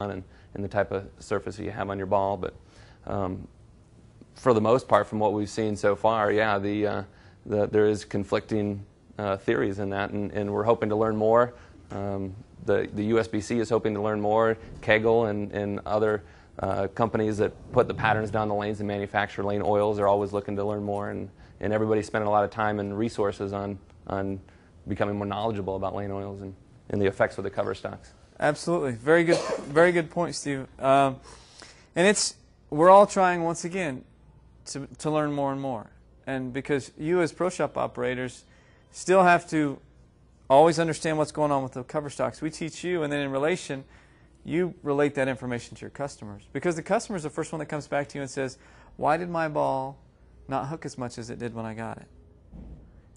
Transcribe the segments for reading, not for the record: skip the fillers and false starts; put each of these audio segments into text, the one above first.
and the type of surface you have on your ball. But for the most part, from what we've seen so far, yeah, there is conflicting theories in that, and we're hoping to learn more. The USBC is hoping to learn more. Kegel and other companies that put the patterns down the lanes and manufacture lane oils are always looking to learn more, and everybody's spending a lot of time and resources on becoming more knowledgeable about lane oils and the effects of the cover stocks. Absolutely. Very good point, Steve. And we're all trying, once again, to learn more and more. And because you as pro shop operators still have to always understand what's going on with the cover stocks. We teach you, and then in relation, you relate that information to your customers. Because the customer is the first one that comes back to you and says, why did my ball not hook as much as it did when I got it?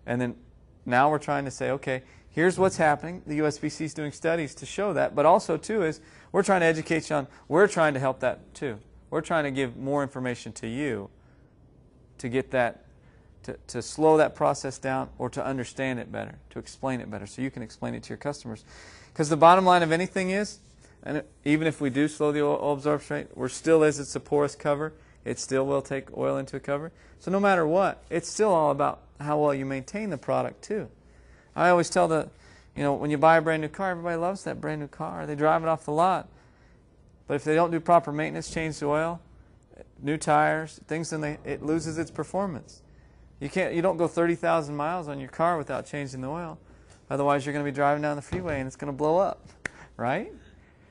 And then now we're trying to say, okay, here's what's happening. The USBC is doing studies to show that. But also, too, is we're trying to educate you on, we're trying to help that, too. We're trying to give more information to you to get that, to slow that process down or to understand it better, to explain it better, so you can explain it to your customers. Because the bottom line of anything is, and even if we do slow the oil absorption rate, we're still, as it's a porous cover, it still will take oil into a cover. So no matter what, it's still all about how well you maintain the product, too. I always tell when you buy a brand new car, everybody loves that brand new car. They drive it off the lot. But if they don't do proper maintenance, change the oil, new tires, things, then it loses its performance. You don't go 30,000 miles on your car without changing the oil. Otherwise, you're going to be driving down the freeway and it's going to blow up, right?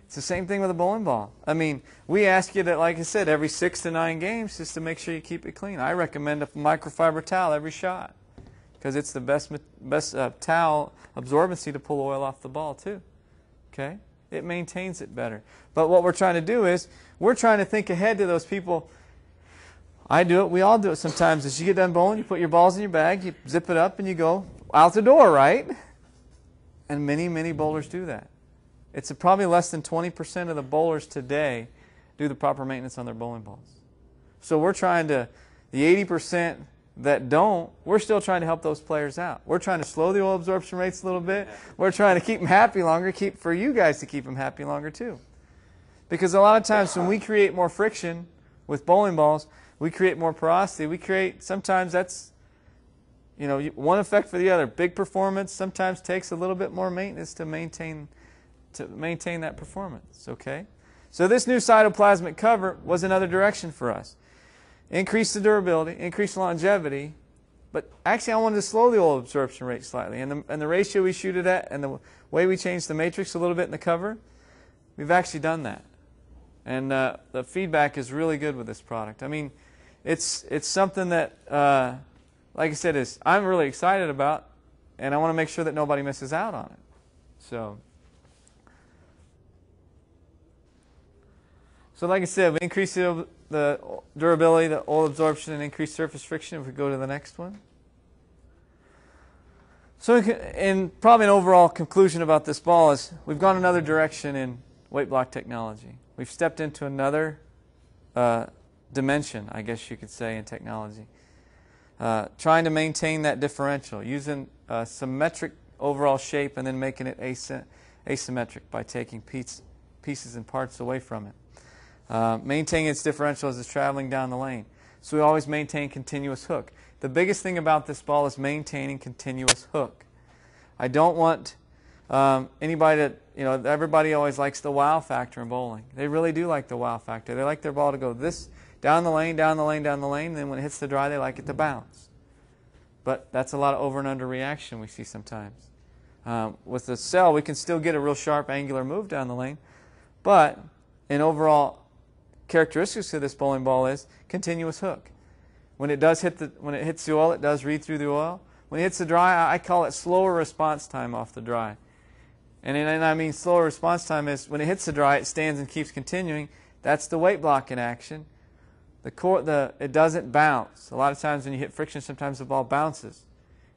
It's the same thing with a bowling ball. I mean, we ask you to, like I said, every 6 to 9 games just to make sure you keep it clean. I recommend a microfiber towel every shot because it's the best towel absorbency to pull oil off the ball too. Okay? It maintains it better. But what we're trying to do is we're trying to think ahead to those people. I do it. We all do it sometimes. As you get done bowling, you put your balls in your bag, you zip it up, and you go out the door, right? And many, many bowlers do that. It's probably less than 20% of the bowlers today do the proper maintenance on their bowling balls. So we're trying to, the 80% that don't, we're still trying to help those players out. We're trying to slow the oil absorption rates a little bit. We're trying to keep them happy longer, for you guys to keep them happy longer too. Because a lot of times when we create more friction with bowling balls, we create more porosity. Sometimes that's, one effect for the other. Big performance sometimes takes a little bit more maintenance to maintain that performance, okay? So this new cytoplasmic cover was another direction for us. Increase the durability, increase the longevity, but actually I wanted to slow the oil absorption rate slightly. And the ratio we shoot it at and the way we changed the matrix a little bit in the cover, we've actually done that. And the feedback is really good with this product. I mean, it's something that, like I said, I'm really excited about, and I want to make sure that nobody misses out on it. So like I said, we increase the durability, the oil absorption, and increase surface friction. If we go to the next one. So and probably an overall conclusion about this ball is we've gone another direction in weight block technology. We've stepped into another dimension, I guess you could say, in technology. Trying to maintain that differential, using a symmetric overall shape and then making it asymmetric by taking pieces and parts away from it. Maintaining its differential as it's traveling down the lane. So we always maintain continuous hook. The biggest thing about this ball is maintaining continuous hook. I don't want anybody to, everybody always likes the wow factor in bowling. They really do like the wow factor. They like their ball to go down the lane, down the lane, down the lane, and then when it hits the dry, they like it to bounce. But that's a lot of over and under reaction we see sometimes. With the cell, we can still get a real sharp angular move down the lane, but in overall characteristics of this bowling ball is continuous hook. When it hits the oil, it does read through the oil. When it hits the dry, I call it slower response time off the dry. And I mean slower response time is when it hits the dry, it stands and keeps continuing. That's the weight block in action. It doesn't bounce. A lot of times when you hit friction, sometimes the ball bounces,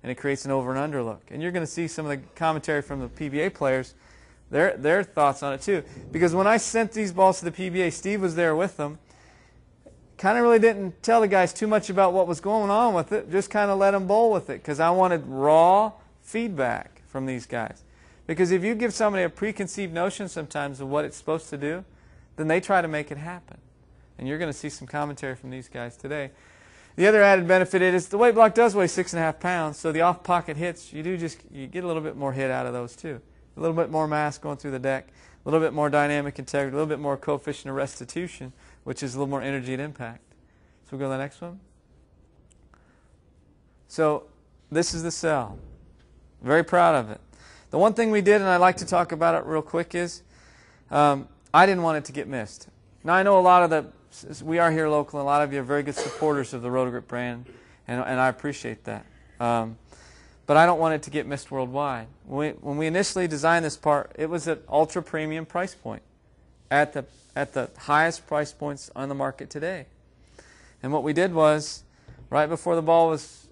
and it creates an over and under look. And you're going to see some of the commentary from the PBA players, their thoughts on it too. Because when I sent these balls to the PBA, Steve was there with them. Kind of really didn't tell the guys too much about what was going on with it. Just kind of let them bowl with it because I wanted raw feedback from these guys. Because if you give somebody a preconceived notion sometimes of what it's supposed to do, then they try to make it happen. And you're going to see some commentary from these guys today. The other added benefit is the weight block does weigh 6.5 pounds, so the off-pocket hits, you get a little bit more hit out of those too. A little bit more mass going through the deck, a little bit more dynamic integrity, a little bit more coefficient of restitution, which is a little more energy at impact. So we'll go to the next one. So this is the cell. Very proud of it. The one thing we did, and I'd like to talk about it real quick, is I didn't want it to get missed. Now I know a lot of we are here local, and a lot of you are very good supporters of the Roto brand, and I appreciate that. But I don't want it to get missed worldwide. When we initially designed this part, it was at ultra premium price point, at the highest price points on the market today. And what we did was, right before the ball was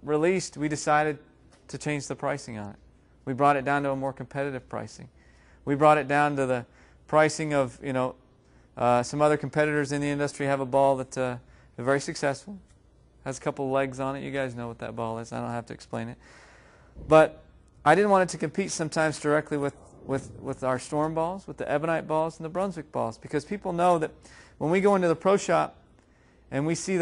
released, we decided to change the pricing on it. We brought it down to a more competitive pricing. We brought it down to the pricing of, some other competitors in the industry have a ball that is very successful, has a couple of legs on it. You guys know what that ball is. I don't have to explain it. But I didn't want it to compete sometimes directly with our Storm balls, with the Ebonite balls and the Brunswick balls, because people know that when we go into the pro shop and we see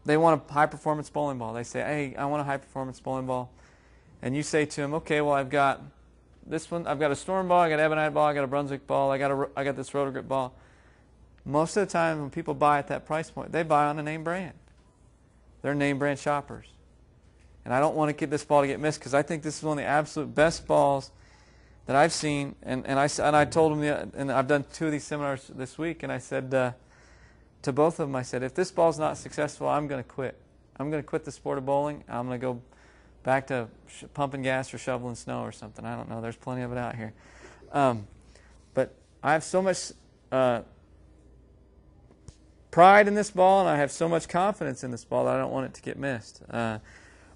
they want a high-performance bowling ball. They say, hey, I want a high-performance bowling ball. And you say to them, okay, well, I've got this one, I've got a Storm ball, I got an Ebonite ball, I got a Brunswick ball, I got this Roto Grip ball. Most of the time when people buy at that price point, they buy on a name brand. They're name brand shoppers. And I don't want to get this ball to get missed, because I think this is one of the absolute best balls that I've seen. And I told them, and I've done 2 of these seminars this week, and I said to both of them, I said, if this ball's not successful, I'm going to quit. I'm going to quit the sport of bowling. I'm going to go back to pumping gas or shoveling snow or something. I don't know. There's plenty of it out here. But I have so much pride in this ball, and I have so much confidence in this ball that I don't want it to get missed. I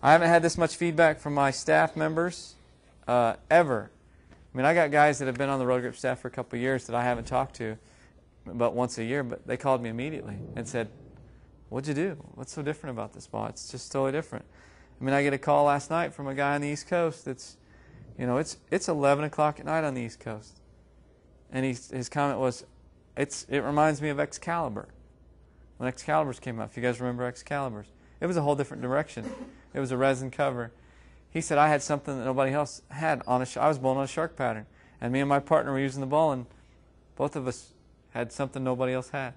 haven't had this much feedback from my staff members ever. I mean, I got guys that have been on the Roto Grip staff for a couple of years that I haven't talked to about once a year, but they called me immediately and said, what'd you do? What's so different about this ball? It's just totally different. I mean, I get a call last night from a guy on the East Coast that's, it's 11 o'clock at night on the East Coast. And his comment was, it reminds me of Excalibur. When Excaliburs came out, if you guys remember Excaliburs, it was a whole different direction. It was a resin cover. He said, I had something that nobody else had I was bowling on a shark pattern. And me and my partner were using the ball, and both of us had something nobody else had.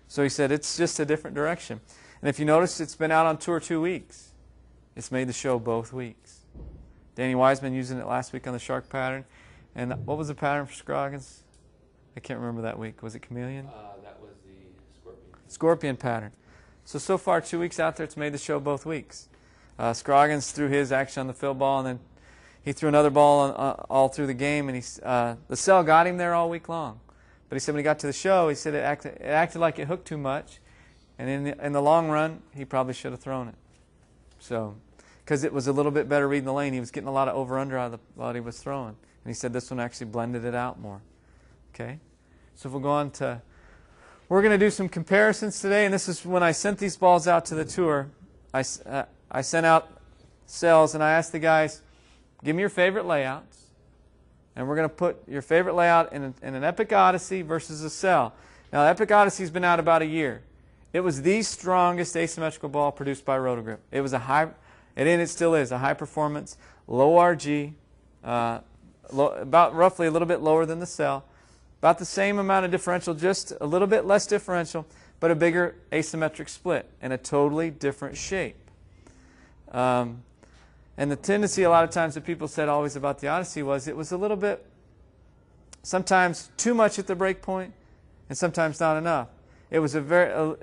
So he said, it's just a different direction. And if you notice, it's been out on tour 2 weeks. It's made the show both weeks. Danny Wiseman using it last week on the shark pattern. And what was the pattern for Scroggins? I can't remember that week. Was it Chameleon? That was the Scorpion. Scorpion pattern. So far, 2 weeks out there, it's made the show both weeks. Scroggins threw his action on the fill ball, and then he threw another ball all through the game. And the cell got him there all week long. But he said when he got to the show, he said it acted like it hooked too much. And in the long run, he probably should have thrown it. So, because it was a little bit better reading the lane. He was getting a lot of over-under out of what he was throwing. And he said this one actually blended it out more. Okay? So if we'll go on to, we're going to do some comparisons today. And this is when I sent these balls out to the tour. I sent out cells, and I asked the guys, give me your favorite layouts. And we're going to put your favorite layout in an Epic Odyssey versus a cell. Now, the Epic Odyssey's been out about a year. It was the strongest asymmetrical ball produced by Roto Grip. It was it still is, a high performance, low RG, about roughly a little bit lower than the cell. About the same amount of differential, just a little bit less differential, but a bigger asymmetric split and a totally different shape. And the tendency a lot of times that people said always about the Odyssey was it was a little bit, sometimes too much at the break point and sometimes not enough. It was a very